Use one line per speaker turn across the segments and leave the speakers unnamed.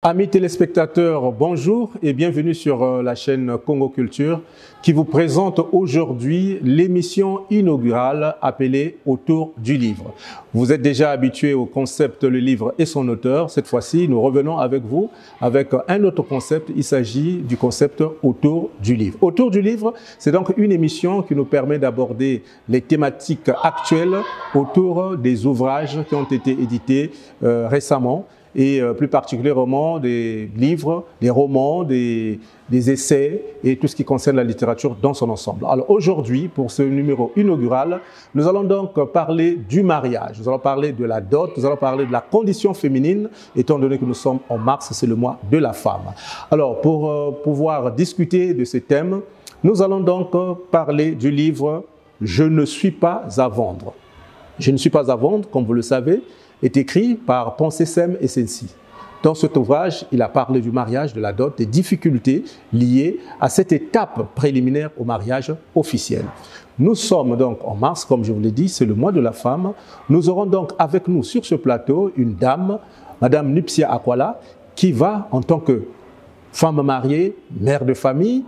Amis téléspectateurs, bonjour et bienvenue sur la chaîne Congo Culture qui vous présente aujourd'hui l'émission inaugurale appelée Autour du livre. Vous êtes déjà habitués au concept Le livre et son auteur. Cette fois-ci, nous revenons avec vous avec un autre concept. Il s'agit du concept Autour du livre. Autour du livre, c'est donc une émission qui nous permet d'aborder les thématiques actuelles autour des ouvrages qui ont été édités récemment, et plus particulièrement des livres, des romans, des essais et tout ce qui concerne la littérature dans son ensemble. Alors aujourd'hui, pour ce numéro inaugural, nous allons donc parler du mariage, nous allons parler de la dot, nous allons parler de la condition féminine, étant donné que nous sommes en mars, c'est le mois de la femme. Alors pour pouvoir discuter de ces thèmes, nous allons donc parler du livre « Je ne suis pas à vendre ». « Je ne suis pas à vendre », comme vous le savez, est écrit par Pensée Sem et Sensi. Dans cet ouvrage, il a parlé du mariage, de la dot, des difficultés liées à cette étape préliminaire au mariage officiel. Nous sommes donc en mars, comme je vous l'ai dit, c'est le mois de la femme. Nous aurons donc avec nous sur ce plateau une dame, Madame Nupsia Akwala, qui va, en tant que femme mariée, mère de famille,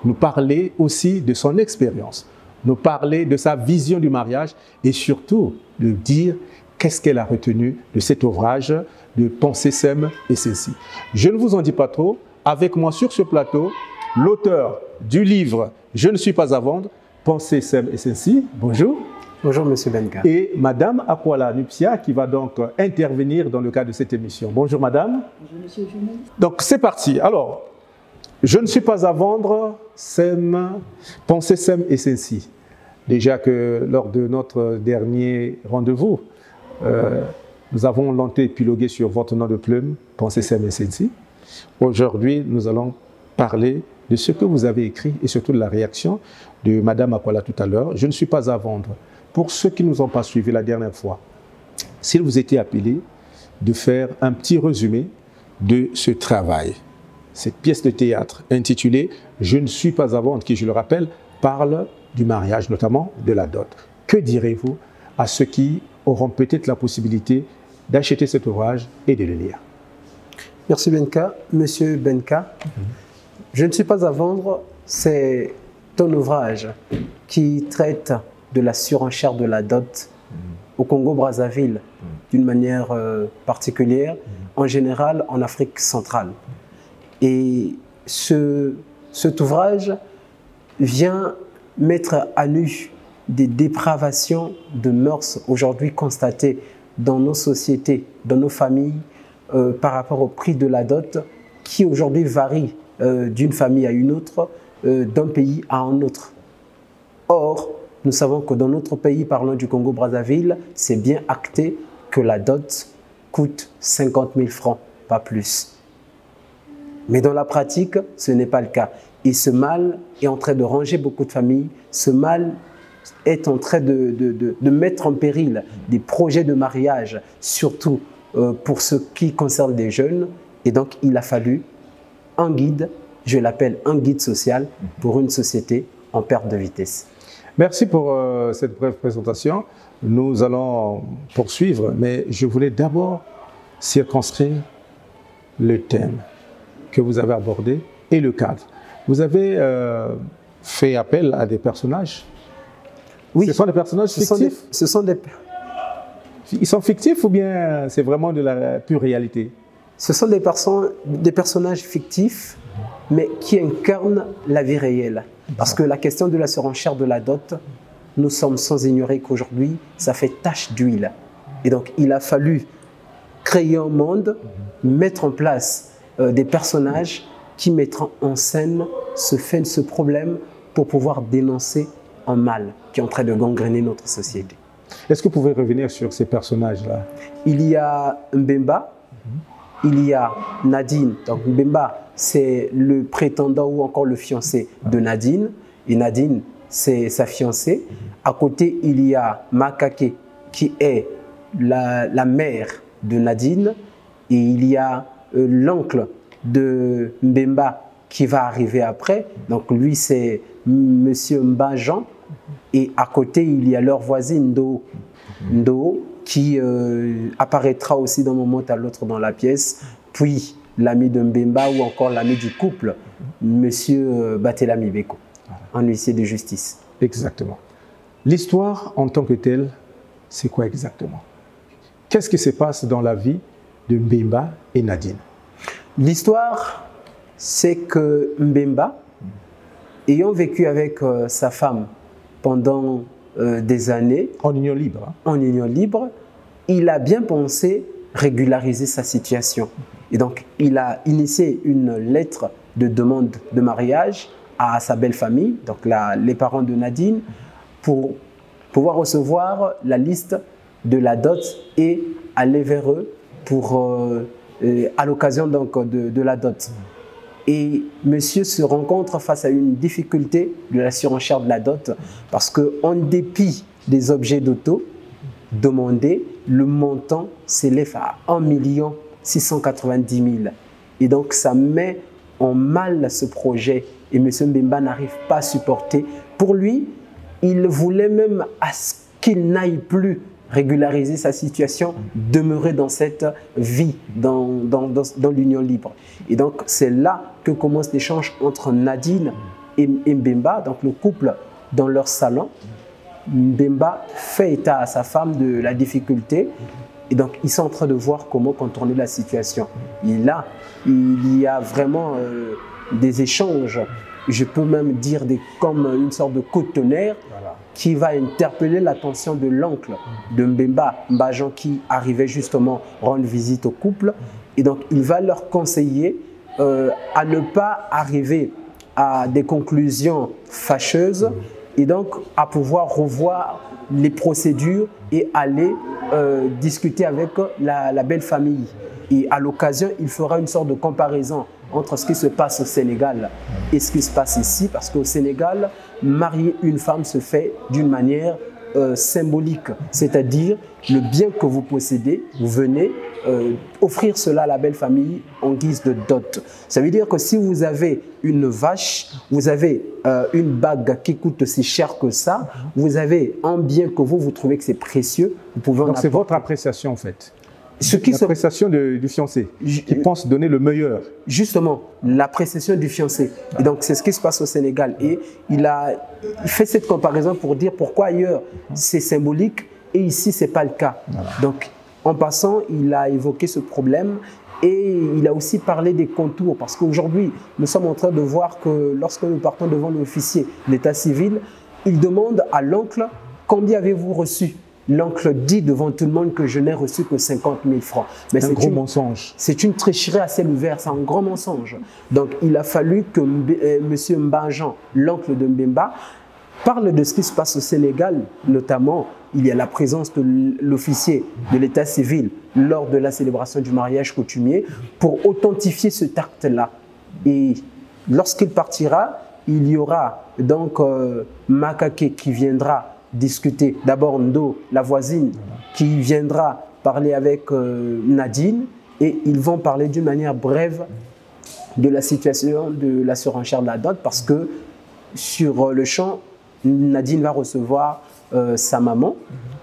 nous parler aussi de son expérience, nous parler de sa vision du mariage et surtout de dire qu'est-ce qu'elle a retenu de cet ouvrage de Pensée Sem et Sensi. Je ne vous en dis pas trop. Avec moi sur ce plateau, l'auteur du livre « Je ne suis pas à vendre », Pensée Sem et Sensi. Bonjour.
Bonjour, Monsieur Benka.
Et Madame Akwala Nupsia qui va donc intervenir dans le cadre de cette émission. Bonjour, Madame.
Bonjour, Monsieur le journaliste.
Donc, c'est parti. Alors, « Je ne suis pas à vendre », Pensée Sem et Sensi. Déjà que lors de notre dernier rendez-vous, nous avons longtemps épilogué sur votre nom de plume, Pensée Sem et Sensi. Aujourd'hui, nous allons parler de ce que vous avez écrit et surtout de la réaction de Madame Akwala tout à l'heure. Je ne suis pas à vendre. Pour ceux qui ne nous ont pas suivis la dernière fois, s'il vous était appelé de faire un petit résumé de ce travail, cette pièce de théâtre intitulée « Je ne suis pas à vendre » qui, je le rappelle, parle du mariage, notamment de la dot. Que direz-vous à ceux qui auront peut-être la possibilité d'acheter cet ouvrage et de le lire?
Merci Benka. Monsieur Benka, Je ne suis pas à vendre, c'est ton ouvrage qui traite de la surenchère de la dot au Congo-Brazzaville d'une manière particulière, en général en Afrique centrale. Et cet ouvrage vient mettre à nu des dépravations de mœurs aujourd'hui constatées dans nos sociétés, dans nos familles, par rapport au prix de la dot qui aujourd'hui varie d'une famille à une autre, d'un pays à un autre. Or, nous savons que dans notre pays, parlant du Congo-Brazzaville, c'est bien acté que la dot coûte 50 000 francs, pas plus. Mais dans la pratique, ce n'est pas le cas. Et ce mal est en train de ranger beaucoup de familles. Ce mal est en train de mettre en péril des projets de mariage, surtout pour ce qui concerne les jeunes. Et donc, il a fallu un guide, je l'appelle un guide social, pour une société en perte de vitesse.
Merci pour cette brève présentation. Nous allons poursuivre, mais je voulais d'abord circonscrire le thème que vous avez abordé et le cadre. Vous avez fait appel à des personnages.
Oui.
Ce sont des personnages fictifs? Ils sont fictifs ou bien c'est vraiment de la pure réalité?
Ce sont des personnages fictifs, mais qui incarnent la vie réelle. Parce que la question de la surenchère de la dot, nous sommes sans ignorer qu'aujourd'hui, ça fait tache d'huile. Et donc, il a fallu créer un monde, mettre en place des personnages qui mettront en scène ce problème pour pouvoir dénoncer un mal qui est en train de gangréner notre société.
Est-ce que vous pouvez revenir sur ces personnages-là? Il
y a Mbemba, il y a Nadine. Donc Mbemba, c'est le prétendant ou encore le fiancé de Nadine. Et Nadine, c'est sa fiancée. À côté, il y a Makake, qui est la mère de Nadine. Et il y a l'oncle de Mbemba qui va arriver après. Donc lui, c'est Monsieur Mbajan. Et à côté, il y a leur voisine Ndo qui apparaîtra aussi d'un moment à l'autre dans la pièce. Puis l'ami de Mbemba ou encore l'ami du couple, Monsieur Batelami Beko, un huissier de justice.
Exactement. L'histoire en tant que telle, c'est quoi exactement? Qu'est-ce qui se passe dans la vie de Mbemba et Nadine?
L'histoire, c'est que Mbemba, ayant vécu avec sa femme pendant des années,
en union libre, hein?
En union libre, il a bien pensé régulariser sa situation. Et donc, il a initié une lettre de demande de mariage à sa belle famille, donc les parents de Nadine, pour pouvoir recevoir la liste de la dot et aller vers eux à l'occasion donc de la dot. Et monsieur se rencontre face à une difficulté de la surenchère de la dot parce qu'en dépit des objets d'auto demandés, le montant s'élève à 1 690 000. Et donc ça met en mal ce projet et monsieur Mbemba n'arrive pas à supporter. Pour lui, il voulait même à ce qu'il n'aille plus régulariser sa situation, demeurer dans cette vie, dans l'union libre. Et donc, c'est là que commence l'échange entre Nadine et Mbemba, donc le couple dans leur salon. Mbemba fait état à sa femme de la difficulté et donc ils sont en train de voir comment contourner la situation. Et là, il y a vraiment des échanges, je peux même dire comme une sorte de coup de tonnerre, voilà, qui va interpeller l'attention de l'oncle de Mbemba, Mbajan, qui arrivait justement rendre visite au couple. Et donc, il va leur conseiller à ne pas arriver à des conclusions fâcheuses et donc à pouvoir revoir les procédures et aller discuter avec la belle famille. Et à l'occasion, il fera une sorte de comparaison entre ce qui se passe au Sénégal et ce qui se passe ici, parce qu'au Sénégal, marier une femme se fait d'une manière symbolique, c'est-à-dire le bien que vous possédez, vous venez offrir cela à la belle famille en guise de dot. Ça veut dire que si vous avez une vache, vous avez une bague qui coûte aussi cher que ça, vous avez un bien que vous trouvez que c'est précieux, vous pouvez en apporter.
Donc c'est votre appréciation en fait? L'appréciation du fiancé, qui pense donner le meilleur. Justement,
l'appréciation du fiancé. Et donc, c'est ce qui se passe au Sénégal. Et il fait cette comparaison pour dire pourquoi ailleurs, c'est symbolique et ici, ce n'est pas le cas. Voilà. Donc, en passant, il a évoqué ce problème et il a aussi parlé des contours. Parce qu'aujourd'hui, nous sommes en train de voir que lorsque nous partons devant l'officier d'état civil, il demande à l'oncle « Combien avez-vous reçu ?» L'oncle dit devant tout le monde que je n'ai reçu que 50 000 francs. Mais
c'est un gros mensonge.
C'est une tricherie à ciel ouvert, c'est un grand mensonge. Donc il a fallu que M. Mbajan, l'oncle de Mbemba, parle de ce qui se passe au Sénégal. Notamment, il y a la présence de l'officier de l'état civil lors de la célébration du mariage coutumier pour authentifier ce acte-là. Et lorsqu'il partira, il y aura donc Makake qui viendra discuter. D'abord Ndo, la voisine, qui viendra parler avec Nadine et ils vont parler d'une manière brève de la situation de la surenchère de la dot parce que sur le champ, Nadine va recevoir sa maman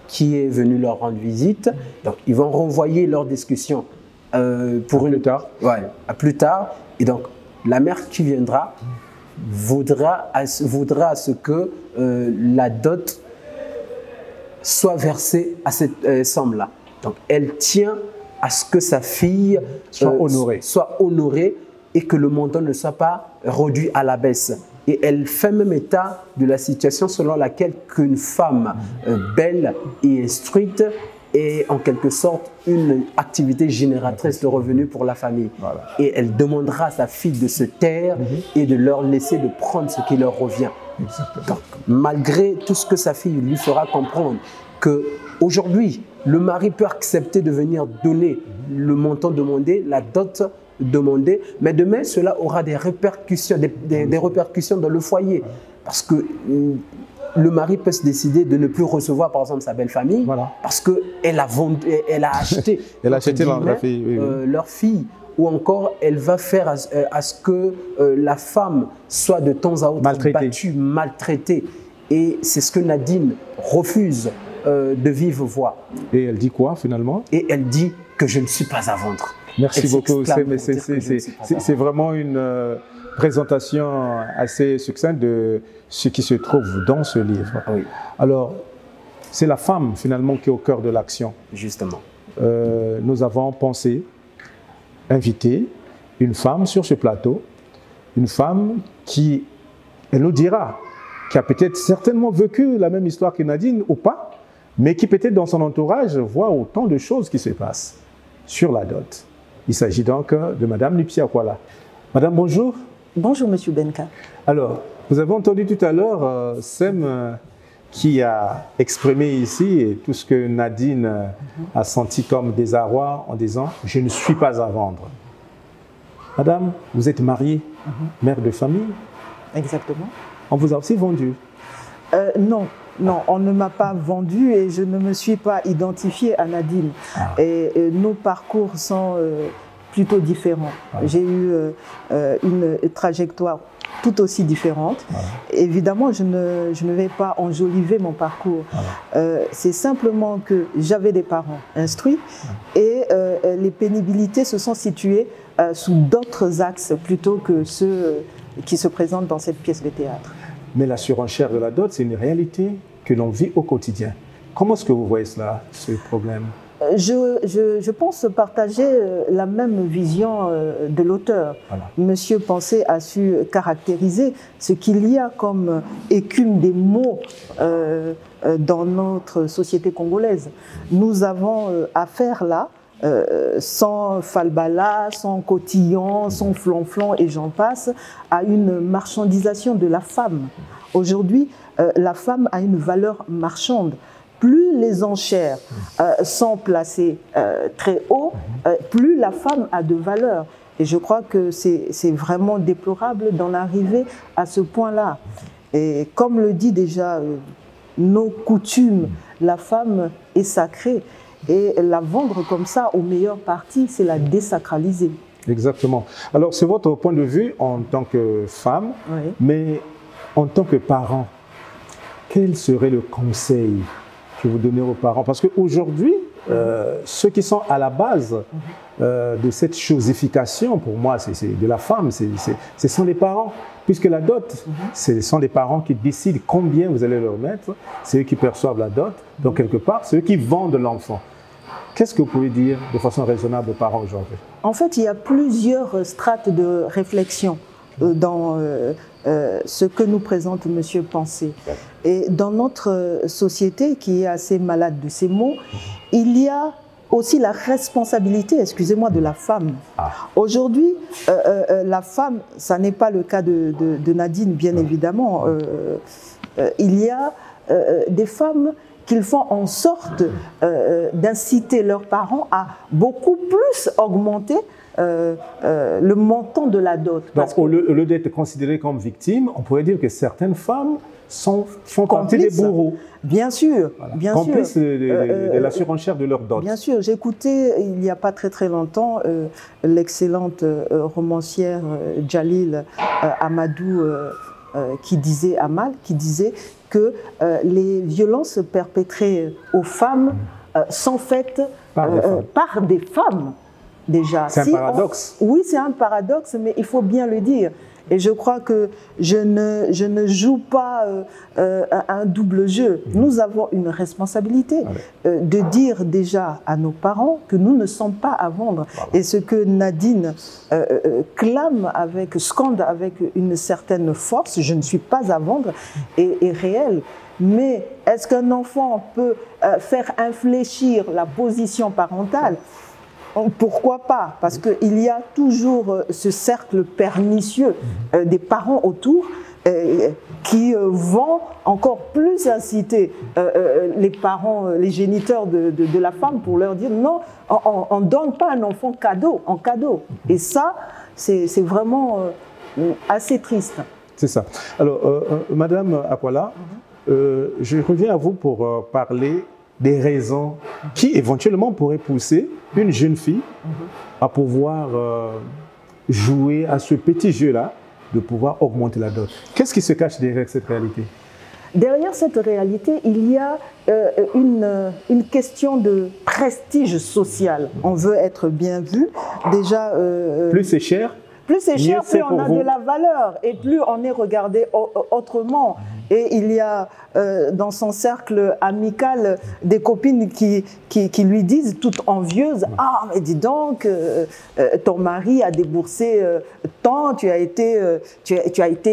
qui est venue leur rendre visite. Donc ils vont renvoyer leur discussion pour
plus tard.
Ouais, à plus tard. Et donc la mère qui viendra voudra à ce que la dot soit versée à cette somme-là. Donc, elle tient à ce que sa fille soit honorée et que le montant ne soit pas réduit à la baisse. Et elle fait même état de la situation selon laquelle qu'une femme belle et instruite est en quelque sorte une activité génératrice de revenus pour la famille. Voilà. Et elle demandera à sa fille de se taire et de leur laisser de prendre ce qui leur revient. Donc, malgré tout ce que sa fille lui fera comprendre, qu'aujourd'hui, le mari peut accepter de venir donner le montant demandé, la dot demandée, mais demain, cela aura des répercussions, des répercussions dans le foyer. Parce que le mari peut se décider de ne plus recevoir, par exemple, sa belle famille, voilà, parce qu'elle a acheté,
elle a acheté la fille,
leur fille. Ou encore, elle va faire à ce que la femme soit de temps à autre battue, maltraitée. Et c'est ce que Nadine refuse de vive voix.
Et elle dit quoi finalement?
Et elle dit que je ne suis pas à vendre.
Merci beaucoup. C'est vraiment une présentation assez succincte de ce qui se trouve dans ce livre.
Oui.
Alors, c'est la femme finalement qui est au cœur de l'action.
Justement.
Nous avons pensé inviter une femme sur ce plateau, une femme qui, elle nous dira, qui a peut-être certainement vécu la même histoire que Nadine ou pas, mais qui peut-être dans son entourage voit autant de choses qui se passent sur la dot. Il s'agit donc de Madame Lupsia Akwala. Madame, bonjour.
Bonjour, Monsieur Benka.
Alors, vous avez entendu tout à l'heure Sem qui a exprimé ici et tout ce que Nadine a senti comme désarroi en disant « je ne suis pas à vendre ». Madame, vous êtes mariée, mère de famille.
Exactement.
On vous a aussi vendu.
Non, on ne m'a pas vendu et je ne me suis pas identifiée à Nadine. Et nos parcours sont plutôt différents. J'ai eu une trajectoire tout aussi différente. Évidemment, je ne vais pas enjoliver mon parcours. C'est simplement que j'avais des parents instruits et les pénibilités se sont situées sous d'autres axes plutôt que ceux qui se présentent dans cette pièce de théâtre.
Mais la surenchère de la dot, c'est une réalité que l'on vit au quotidien. Comment est-ce que vous voyez cela, ce problème ?
Je pense partager la même vision de l'auteur. Monsieur Pensée a su caractériser ce qu'il y a comme écume des mots dans notre société congolaise. Nous avons affaire là, sans falbala, sans cotillon, sans flonflon et j'en passe, à une marchandisation de la femme. Aujourd'hui, la femme a une valeur marchande. Plus les enchères sont placées très haut, plus la femme a de valeur. Et je crois que c'est vraiment déplorable d'en arriver à ce point-là. Et comme le dit déjà nos coutumes, la femme est sacrée. Et la vendre comme ça au meilleur parti, c'est la désacraliser.
Exactement. Alors, c'est votre point de vue en tant que femme, mais en tant que parent, quel serait le conseil que vous donnez aux parents? Parce qu'aujourd'hui, ceux qui sont à la base de cette chosification, pour moi, c'est de la femme, ce sont les parents. Puisque la dot, ce sont les parents qui décident combien vous allez leur mettre, c'est eux qui perçoivent la dot, donc quelque part, c'est eux qui vendent l'enfant. Qu'est-ce que vous pouvez dire de façon raisonnable aux parents aujourd'hui?
En fait, il y a plusieurs strates de réflexion dans ce que nous présente Monsieur Pensée. Et dans notre société, qui est assez malade de ces mots, il y a aussi la responsabilité, excusez-moi, de la femme. Aujourd'hui, la femme, ça n'est pas le cas de Nadine, bien évidemment. Il y a des femmes qui font en sorte d'inciter leurs parents à beaucoup plus augmenter le montant de la dot.
Donc, au lieu d'être considérées comme victimes, on pourrait dire que certaines femmes font partie des bourreaux.
Bien sûr, bien sûr.
Complices de la surenchère de leur dot.
Bien sûr, j'ai écouté il n'y a pas très longtemps l'excellente romancière Djalil Amadou qui disait que les violences perpétrées aux femmes sont faites par des femmes. Déjà.
C'est un paradoxe.
Oui, c'est un paradoxe, mais il faut bien le dire. Et je crois que je ne joue pas un double jeu. Nous avons une responsabilité de dire déjà à nos parents que nous ne sommes pas à vendre. Et ce que Nadine scande avec une certaine force, je ne suis pas à vendre, est réel. Mais est-ce qu'un enfant peut faire infléchir la position parentale ? Pourquoi pas? Parce qu'il y a toujours ce cercle pernicieux des parents autour qui vont encore plus inciter les parents, les géniteurs de la femme pour leur dire non, on ne donne pas un enfant en cadeau. Et ça, c'est vraiment assez triste.
C'est ça. Alors, Madame Akwala, je reviens à vous pour parler des raisons qui éventuellement pourraient pousser une jeune fille à pouvoir jouer à ce petit jeu-là, de pouvoir augmenter la dot. Qu'est-ce qui se cache derrière cette réalité?
derrière cette réalité, il y a une question de prestige social. On veut être bien vu. Déjà,
plus c'est cher,
plus on a de la valeur et plus on est regardé autrement. Et il y a dans son cercle amical des copines qui lui disent, toutes envieuses, « Ah, mais dis donc, ton mari a déboursé tant, tu as été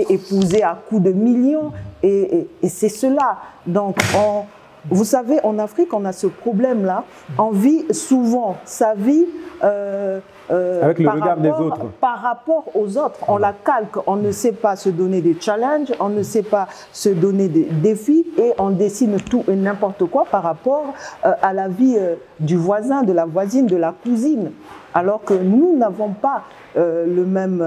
épousée à coups de millions. » Et c'est cela. Donc, vous savez, en Afrique, on a ce problème-là. On vit souvent sa vie
avec le regard des autres.
Par rapport aux autres. On la calque. On ne sait pas se donner des challenges, on ne sait pas se donner des défis et on dessine tout et n'importe quoi par rapport à la vie du voisin, de la voisine, de la cousine. Alors que nous n'avons pas le même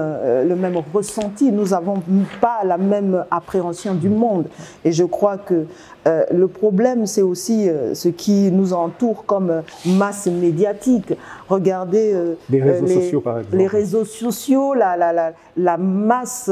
ressenti, nous n'avons pas la même appréhension du monde. Et je crois que le problème, c'est aussi ce qui nous entoure comme masse médiatique. Regardez
les réseaux sociaux, par exemple.
Les réseaux sociaux, la masse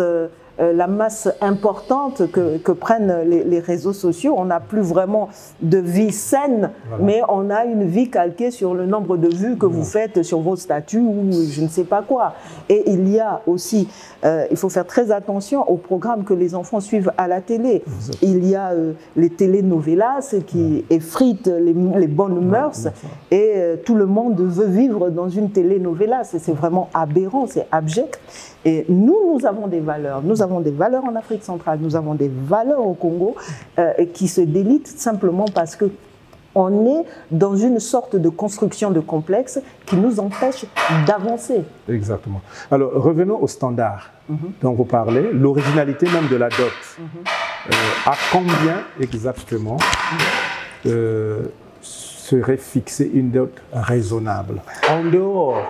importante que prennent les réseaux sociaux. On n'a plus vraiment de vie saine, voilà. Mais on a une vie calquée sur le nombre de vues que vous faites sur vos statuts ou je ne sais pas quoi. Et il y a aussi, il faut faire très attention aux programmes que les enfants suivent à la télé. Il y a les telenovelas qui effritent les bonnes mœurs et tout le monde veut vivre dans une telenovela. C'est vraiment aberrant, c'est abject. Et nous avons des valeurs. Nous avons des valeurs en Afrique centrale, nous avons des valeurs au Congo qui se délitent simplement parce que on est dans une sorte de construction de complexe qui nous empêche d'avancer. Exactement.
Alors, revenons au standard dont vous parlez, l'originalité même de la dot. À combien exactement serait fixée une dot raisonnable en dehors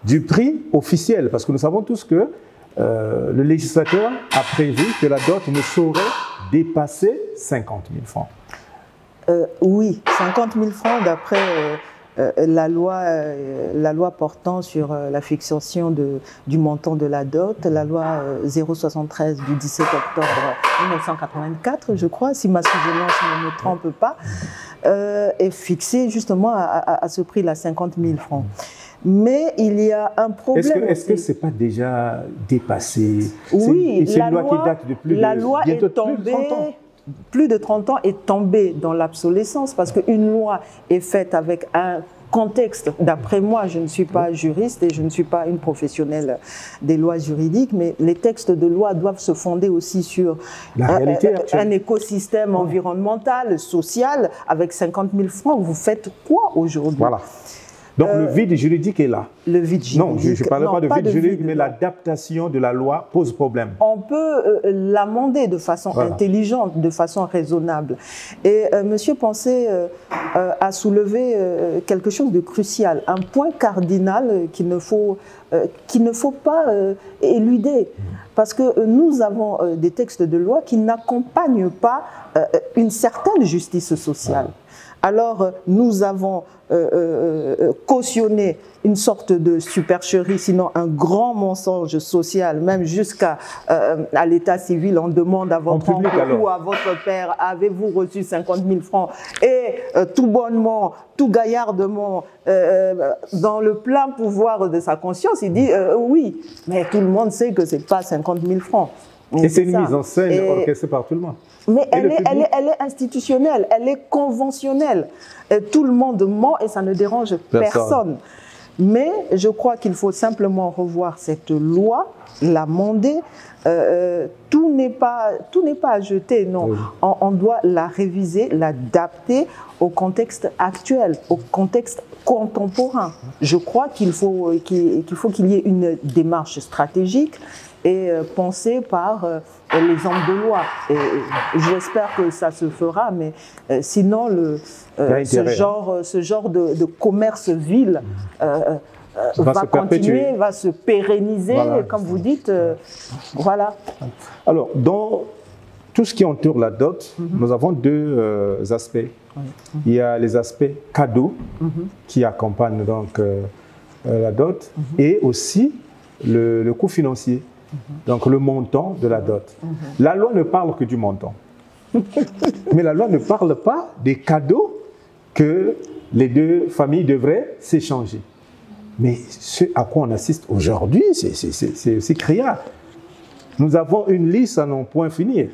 du prix officiel? Parce que nous savons tous que le législateur a prévu que la dot ne saurait dépasser 50 000 francs.
Oui, 50 000 francs d'après la loi portant sur la fixation du montant de la dot, la loi 073 du 17 octobre 1984, je crois, si ma souvenance ne me trompe pas, est fixée justement à ce prix-là, 50 000 francs. Mais il y a un problème.
Est-ce que ce n'est pas déjà dépassé?
Oui,
c'est une loi qui date de
la loi est tombée. Plus de 30 ans est tombée dans l'obsolescence parce qu'une loi est faite avec un contexte. D'après moi, je ne suis pas juriste et je ne suis pas une professionnelle des lois juridiques, mais les textes de loi doivent se fonder aussi sur un écosystème environnemental, social. Avec 50 000 francs, vous faites quoi aujourd'hui?
Voilà. Donc le vide juridique est là.
Le vide juridique.
Non, je ne parle pas de vide juridique, mais l'adaptation de la loi pose problème.
On peut l'amender de façon intelligente, de façon raisonnable. Et M. Pensé a soulevé quelque chose de crucial, un point cardinal qu'il ne faut pas éluder. Parce que nous avons des textes de loi qui n'accompagnent pas une certaine justice sociale. Alors, nous avons cautionné une sorte de supercherie, sinon un grand mensonge social, même jusqu'à l'état civil. On demande à votre oncle ou à votre père, avez-vous reçu 50 000 francs? Et tout bonnement, tout gaillardement, dans le plein pouvoir de sa conscience, il dit oui. Mais tout le monde sait que ce n'est pas 50 000 francs.
Et c'est une mise en scène orchestrée par tout le monde.
Mais elle est institutionnelle, elle est conventionnelle. Et tout le monde ment et ça ne dérange personne. Mais je crois qu'il faut simplement revoir cette loi, l'amender. Tout n'est pas à jeter, non. Oui. On doit la réviser, l'adapter au contexte actuel, au contexte contemporain. Je crois qu'il faut qu'il y ait une démarche stratégique et pensée par les hommes de loi. J'espère que ça se fera, mais sinon, ce genre de commerce vil va continuer, va se pérenniser, voilà, comme vous dites. Voilà.
Alors, dans tout ce qui entoure la dot, nous avons deux aspects. Il y a les aspects cadeaux qui accompagnent donc la dot et aussi le coût financier. Donc le montant de la dot. La loi ne parle que du montant. Mais la loi ne parle pas des cadeaux que les deux familles devraient s'échanger. Mais ce à quoi on assiste aujourd'hui, c'est aussi criard. Nous avons une liste à n'en point finir.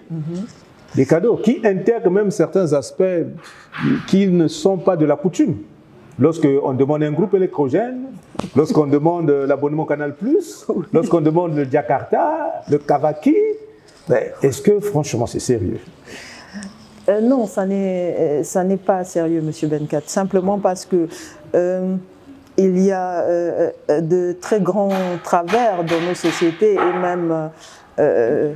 Des cadeaux qui intègrent même certains aspects qui ne sont pas de la coutume. Lorsqu'on demande un groupe électrogène, lorsqu'on demande l'abonnement Canal+, lorsqu'on demande le Jakarta, le Kavaki, est-ce que franchement c'est sérieux?
Non, ça n'est pas sérieux, Monsieur Benkat, simplement parce que il y a de très grands travers dans nos sociétés et même, je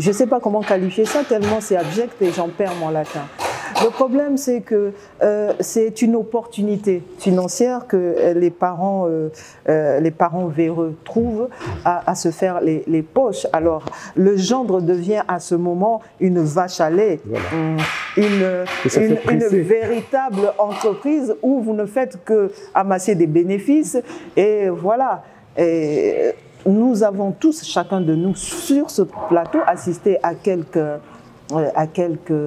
ne sais pas comment qualifier ça, tellement c'est abject et j'en perds mon latin. Le problème, c'est que c'est une opportunité financière que les parents véreux trouvent à se faire les poches. Alors, le gendre devient à ce moment une vache à lait, voilà. une véritable entreprise où vous ne faites que amasser des bénéfices. Et voilà. Et nous avons tous, chacun de nous, sur ce plateau, assisté à quelques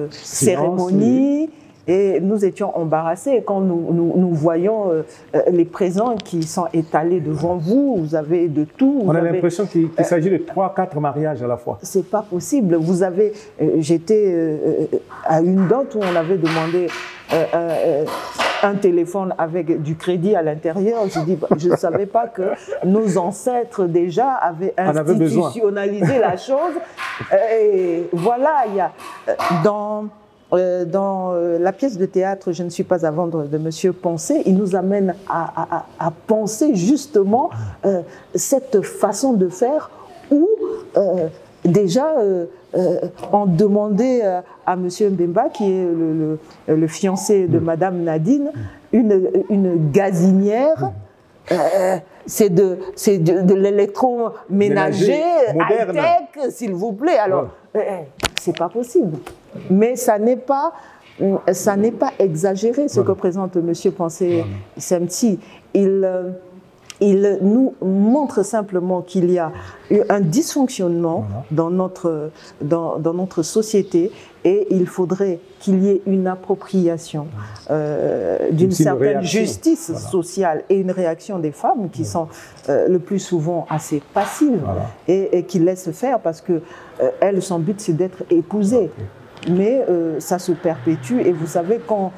cérémonies et nous étions embarrassés quand nous voyons les présents qui sont étalés devant vous. Vous avez de tout.
On a l'impression qu'il s'agit de 3-4 mariages à la fois.
C'est pas possible. Vous avez, j'étais à une dot où on avait demandé un téléphone avec du crédit à l'intérieur. Je ne savais pas que nos ancêtres déjà avaient institutionnalisé la chose. Et voilà, il y a dans la pièce de théâtre « Je ne suis pas à vendre » de Monsieur Poncet, il nous amène à penser justement cette façon de faire où déjà on demandait à Monsieur Mbemba, qui est le fiancé de Madame Nadine, une gazinière. C'est de l'électroménager high-tech, s'il vous plaît. Alors, c'est pas possible. Mais ça n'est pas exagéré ce que présente Monsieur Poncet Semti. Il nous montre simplement qu'il y a un dysfonctionnement dans notre société et il faudrait qu'il y ait une appropriation d'une certaine justice sociale et une réaction des femmes qui sont le plus souvent assez passives et qui laissent faire parce que elles, son but c'est d'être épousées. Mais ça se perpétue et vous savez quand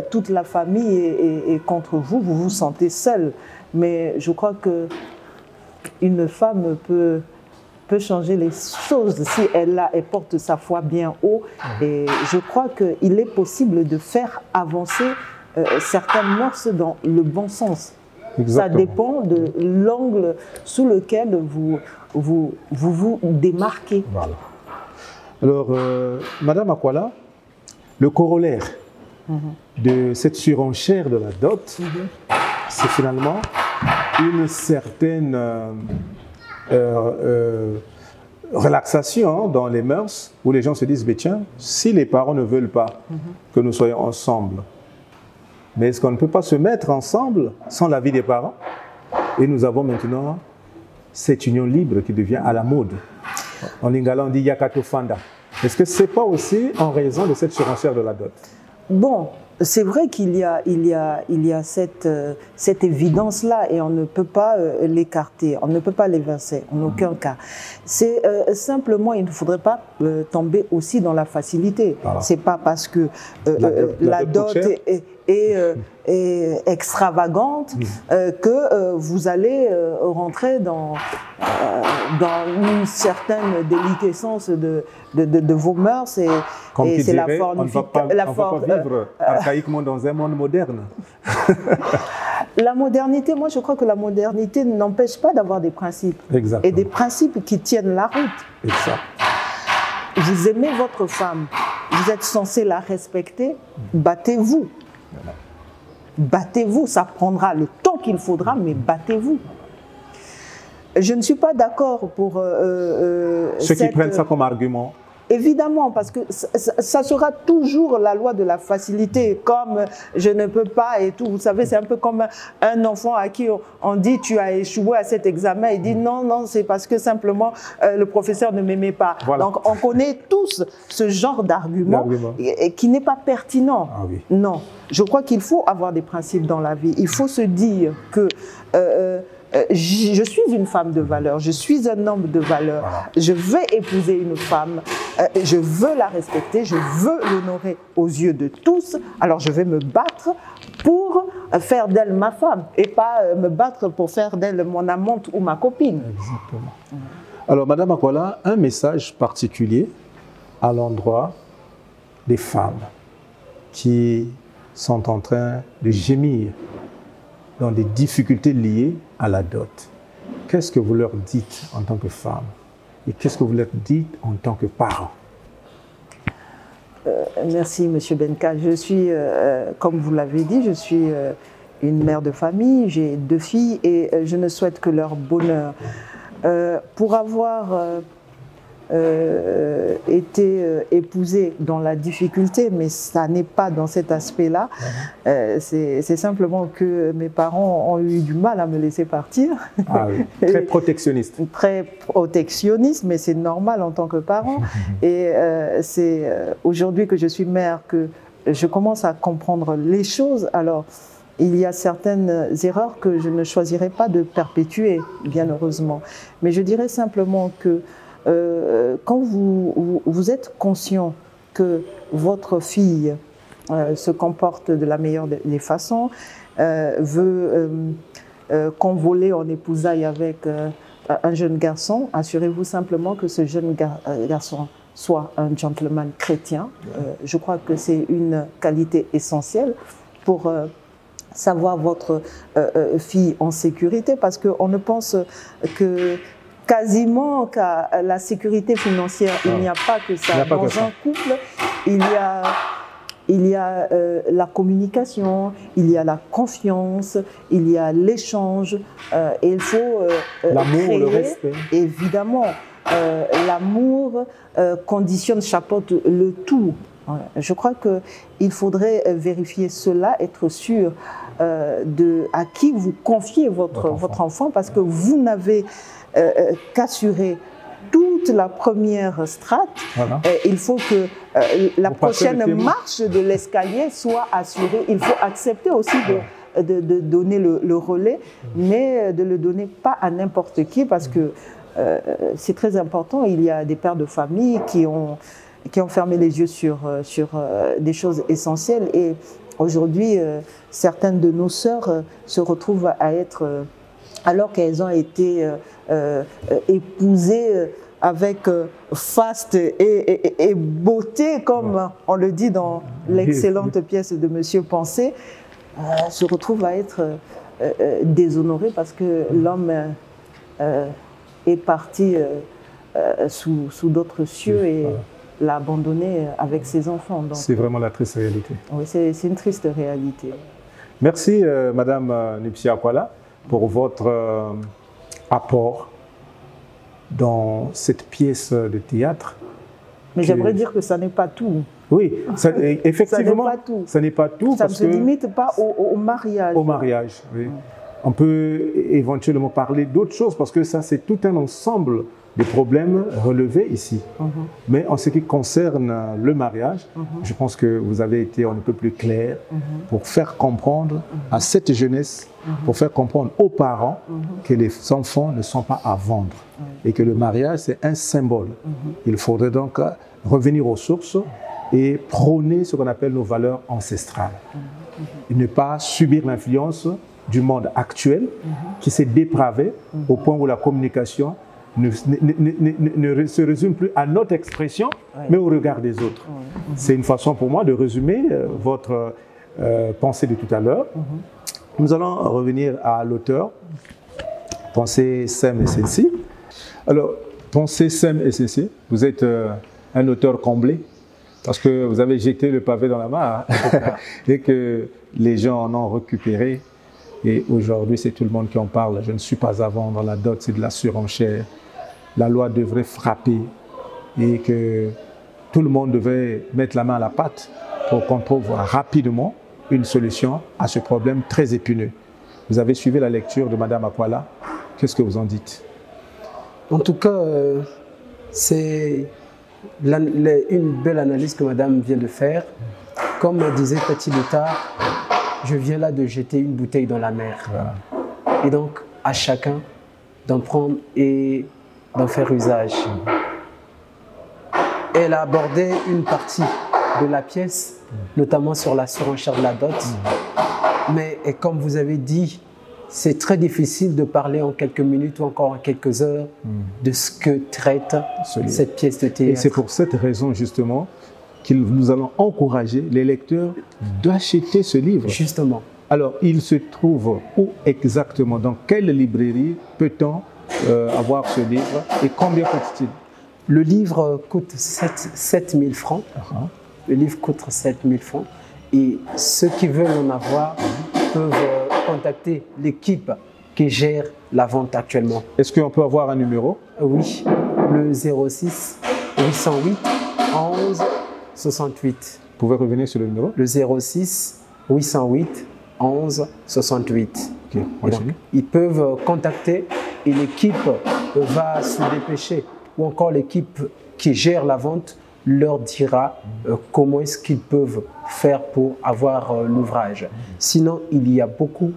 toute la famille est contre vous, vous vous sentez seul. Mais je crois qu'une femme peut changer les choses si elle porte sa foi bien haut. Et je crois qu'il est possible de faire avancer certaines mœurs dans le bon sens. Exactement. Ça dépend de l'angle sous lequel vous démarquez.
Voilà. Alors, Madame Akwala, le corollaire de cette surenchère de la dot, c'est finalement une certaine relaxation dans les mœurs où les gens se disent, tiens, si les parents ne veulent pas que nous soyons ensemble, mais est-ce qu'on ne peut pas se mettre ensemble sans l'avis des parents? Et nous avons maintenant cette union libre qui devient à la mode. En lingala, on dit Yakato Fanda. Est-ce que ce n'est pas aussi en raison de cette surenchère de la dot?
Bon, c'est vrai qu'il y a cette évidence-là et on ne peut pas l'écarter, on ne peut pas l'évincer en aucun cas. C'est simplement, il ne faudrait pas tomber aussi dans la facilité. Voilà. C'est pas parce que la dot est extravagante que vous allez rentrer dans une certaine déliquescence de vos mœurs et c'est la forme.
On ne va pas vivre archaïquement dans un monde moderne.
La modernité, moi je crois que la modernité n'empêche pas d'avoir des principes. Exactement. Et des principes qui tiennent la route.
Exact.
Vous aimez votre femme, vous êtes censé la respecter, battez-vous. Battez-vous, ça prendra le temps qu'il faudra, mais battez-vous. Je ne suis pas d'accord pour...
Ceux qui prennent ça comme argument
Évidemment, parce que ça sera toujours la loi de la facilité, comme je ne peux pas et tout. Vous savez, c'est un peu comme un enfant à qui on dit tu as échoué à cet examen. Il dit non, non, c'est parce que simplement le professeur ne m'aimait pas.
Voilà.
Donc on connaît tous ce genre d'argument qui n'est pas pertinent.
Ah oui.
Non, je crois qu'il faut avoir des principes dans la vie. Il faut se dire que je suis une femme de valeur, je suis un homme de valeur, je vais épouser une femme, je veux la respecter, je veux l'honorer aux yeux de tous, alors je vais me battre pour faire d'elle ma femme et pas me battre pour faire d'elle mon amante ou ma copine.
Exactement. Alors, Madame Akwala, un message particulier à l'endroit des femmes qui sont en train de gémir dans des difficultés liées à la dot. Qu'est-ce que vous leur dites en tant que femme et qu'est-ce que vous leur dites en tant que parent?
Merci, Monsieur Benka. Je suis, comme vous l'avez dit, je suis une mère de famille, j'ai 2 filles et je ne souhaite que leur bonheur. Pour avoir été épousée dans la difficulté, mais ça n'est pas dans cet aspect-là. C'est simplement que mes parents ont eu du mal à me laisser partir.
Ah oui. Très protectionniste.
Très protectionniste, mais c'est normal en tant que parent. Et c'est aujourd'hui que je suis mère que je commence à comprendre les choses. Alors, il y a certaines erreurs que je ne choisirais pas de perpétuer, bien heureusement. Mais je dirais simplement que quand vous êtes conscient que votre fille se comporte de la meilleure des façons, veut convoler en épousailles avec un jeune garçon, assurez-vous simplement que ce jeune garçon soit un gentleman chrétien. Je crois que c'est une qualité essentielle pour savoir votre fille en sécurité, parce qu'on ne pense que quasiment qu'à la sécurité financière. Il n'y a pas que ça. Dans un couple, il y a la communication, il y a la confiance, il y a l'échange, et il faut
l'amour, le respect.
Évidemment, l'amour conditionne, chapeaute le tout. Je crois qu'il faudrait vérifier cela, être sûr à qui vous confiez votre enfant, parce que vous n'avez qu'assurer toute la première strate. Voilà. Il faut que la prochaine marche de l'escalier soit assurée. Il faut accepter aussi de donner le relais, mais de le donner pas à n'importe qui, parce que c'est très important. Il y a des pères de famille qui ont fermé les yeux sur des choses essentielles, et aujourd'hui, certaines de nos sœurs se retrouvent à être, alors qu'elles ont été épousées avec faste et beauté, comme on le dit dans l'excellente pièce de Monsieur Pensée, se retrouvent à être déshonorées parce que l'homme est parti sous d'autres cieux et l'a abandonné avec ses enfants.
C'est vraiment la triste réalité.
Oui, c'est une triste réalité.
Merci, Madame Nipsia Akwala, pour votre apport dans cette pièce de théâtre.
Mais j'aimerais dire que ça n'est pas tout.
Oui, effectivement, ça n'est pas tout.
Ça ne se limite pas au mariage.
Au mariage, oui. On peut éventuellement parler d'autres choses, parce que ça, c'est tout un ensemble de problèmes relevés ici. Mais en ce qui concerne le mariage, je pense que vous avez été un peu plus clair pour faire comprendre à cette jeunesse, pour faire comprendre aux parents que les enfants ne sont pas à vendre et que le mariage, c'est un symbole. Il faudrait donc revenir aux sources et prôner ce qu'on appelle nos valeurs ancestrales. Et ne pas subir l'influence du monde actuel qui s'est dépravé au point où la communication ne se résume plus à notre expression, mais au regard des autres. C'est une façon pour moi de résumer votre pensée de tout à l'heure. Nous allons revenir à l'auteur, Pensée Sem Essensi. Alors, Pensée Sem Essensi, vous êtes un auteur comblé, parce que vous avez jeté le pavé dans la mare et que les gens en ont récupéré. Et aujourd'hui, c'est tout le monde qui en parle. Je ne suis pas à vendre, la dot, c'est de la surenchère. La loi devrait frapper et que tout le monde devait mettre la main à la pâte pour qu'on trouve rapidement une solution à ce problème très épineux. Vous avez suivi la lecture de Madame Akwala. Qu'est-ce que vous en dites?
En tout cas, c'est une belle analyse que Madame vient de faire. Comme disait Tati Letard, je viens là de jeter une bouteille dans la mer. Voilà. Et donc, à chacun d'en prendre et d'en faire usage. Elle a abordé une partie de la pièce, notamment sur la surenchère de la dot. Mais et comme vous avez dit, c'est très difficile de parler en quelques minutes ou encore en quelques heures de ce que traite cette pièce de théâtre.
Et c'est pour cette raison justement que nous allons encourager les lecteurs d'acheter ce livre.
Justement.
Alors, il se trouve où exactement? Dans quelle librairie peut-on avoir ce livre et combien coûte-t-il?
Le livre coûte 7 000 francs. Le livre coûte 7 000 francs. Et ceux qui veulent en avoir peuvent contacter l'équipe qui gère la vente actuellement.
Est-ce qu'on peut avoir un numéro?
Oui, le 06 808 11 68.
Vous pouvez revenir sur le numéro?
Le 06 808 11 68.
Okay,
donc, ils peuvent contacter et l'équipe va se dépêcher. Ou encore l'équipe qui gère la vente leur dira comment est-ce qu'ils peuvent faire pour avoir l'ouvrage. Sinon, il y a beaucoup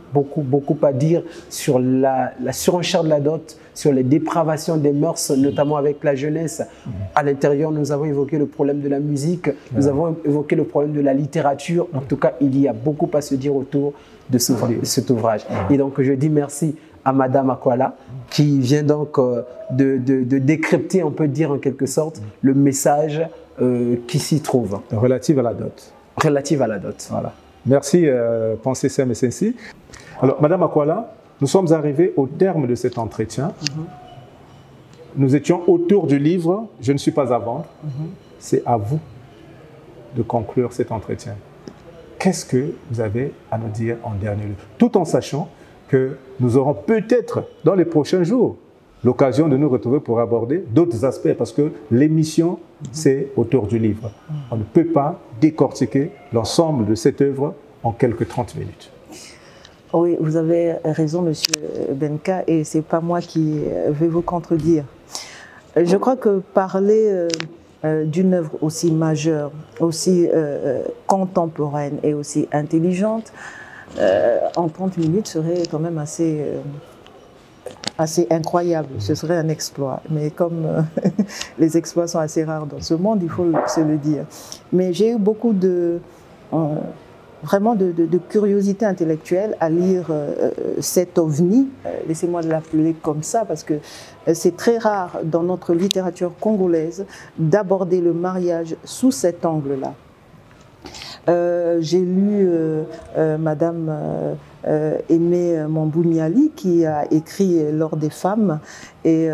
à dire sur la surenchère de la dot, sur les dépravations des mœurs, notamment avec la jeunesse. À l'intérieur, nous avons évoqué le problème de la musique, nous avons évoqué le problème de la littérature. En tout cas, il y a beaucoup à se dire autour de cet ouvrage. Et donc, je dis merci à Madame Akwala, qui vient donc de décrypter, on peut dire en quelque sorte, le message qui s'y trouve.
Relative à la dot.
Relative à la dot.
Voilà. Merci, Pensée Sem SNC. Alors, Madame Akwala, nous sommes arrivés au terme de cet entretien. Nous étions autour du livre « Je ne suis pas à vendre ». C'est à vous de conclure cet entretien. Qu'est-ce que vous avez à nous dire en dernier lieu? Tout en sachant que nous aurons peut-être dans les prochains jours l'occasion de nous retrouver pour aborder d'autres aspects, parce que l'émission, c'est autour du livre. On ne peut pas décortiquer l'ensemble de cette œuvre en quelques 30 minutes.
Oui, vous avez raison, Monsieur Benka, et ce n'est pas moi qui vais vous contredire. Je crois que parler d'une œuvre aussi majeure, aussi contemporaine et aussi intelligente, en 30 minutes serait quand même assez incroyable. Ce serait un exploit. Mais comme les exploits sont assez rares dans ce monde, il faut se le dire. Mais j'ai eu beaucoup vraiment de curiosité intellectuelle à lire cet ovni, laissez-moi l'appeler comme ça, parce que c'est très rare dans notre littérature congolaise d'aborder le mariage sous cet angle-là. J'ai lu Madame Aimée Mambouniali qui a écrit L'or des femmes et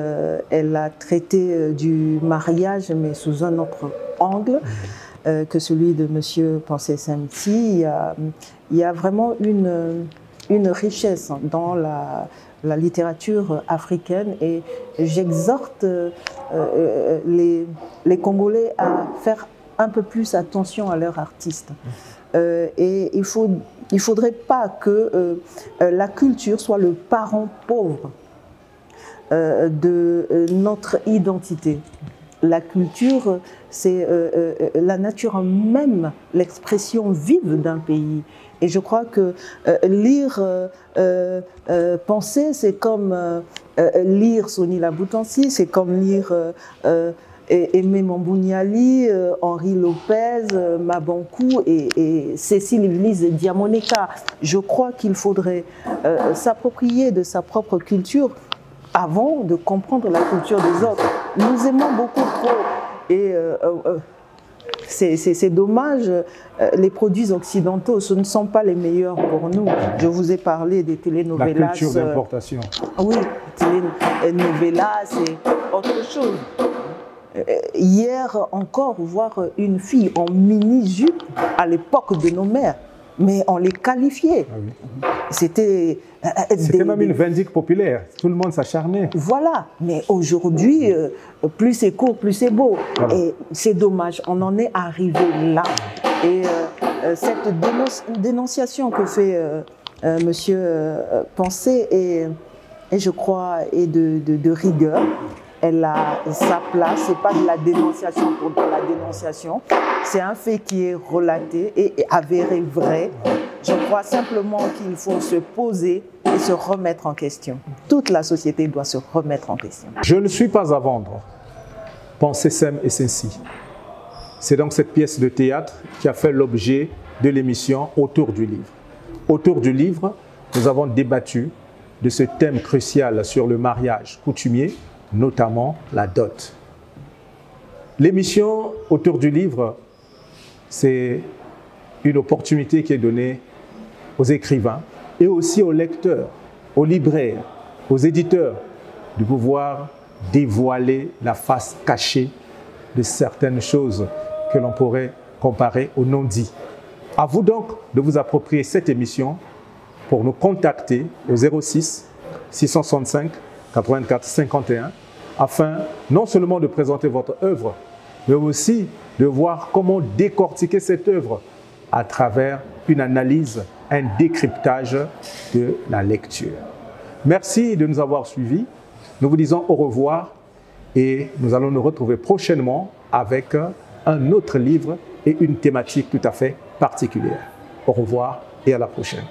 elle a traité du mariage mais sous un autre angle que celui de Monsieur Pensée Sem. Il y a vraiment une richesse dans la littérature africaine et j'exhorte les Congolais à faire un peu plus attention à leurs artistes. Et il ne faudrait pas que la culture soit le parent pauvre de notre identité. La culture, c'est la nature même, l'expression vive d'un pays. Et je crois que lire Pensée, c'est comme lire Soni Laboutansi, c'est comme lire Aimé Mambouniali, Henri Lopez, Mabankou et Cécile Lise Diamoneka. Je crois qu'il faudrait s'approprier de sa propre culture avant de comprendre la culture des autres. Nous aimons beaucoup trop et c'est dommage, les produits occidentaux, ce ne sont pas les meilleurs pour nous. Je vous ai parlé des telenovelas.
La culture d'importation.
Oui, telenovelas, c'est autre chose. Hier encore, voir une fille en mini-jupe à l'époque de nos mères, mais on les qualifiait.
Ah oui.
C'était
même une vindicte populaire. Tout le monde s'acharnait.
Voilà. Mais aujourd'hui, plus c'est court, plus c'est beau.
Voilà.
Et c'est dommage. On en est arrivé là. Et cette dénonciation que fait Monsieur Pensée et je crois est de rigueur. Elle a sa place. C'est pas de la dénonciation pour de la dénonciation. C'est un fait qui est relaté et avéré vrai. Je crois simplement qu'il faut se poser et se remettre en question. Toute la société doit se remettre en question.
Je ne suis pas à vendre. Pensée sème et Saint-Cy. C'est donc cette pièce de théâtre qui a fait l'objet de l'émission Autour du livre. Autour du livre, nous avons débattu de ce thème crucial sur le mariage coutumier, notamment la dot. L'émission Autour du livre, c'est une opportunité qui est donnée aux écrivains et aussi aux lecteurs, aux libraires, aux éditeurs, de pouvoir dévoiler la face cachée de certaines choses que l'on pourrait comparer au non-dit. À vous donc de vous approprier cette émission pour nous contacter au 06 665 84 51 afin non seulement de présenter votre œuvre, mais aussi de voir comment décortiquer cette œuvre à travers une analyse, un décryptage de la lecture. Merci de nous avoir suivis. Nous vous disons au revoir et nous allons nous retrouver prochainement avec un autre livre et une thématique tout à fait particulière. Au revoir et à la prochaine.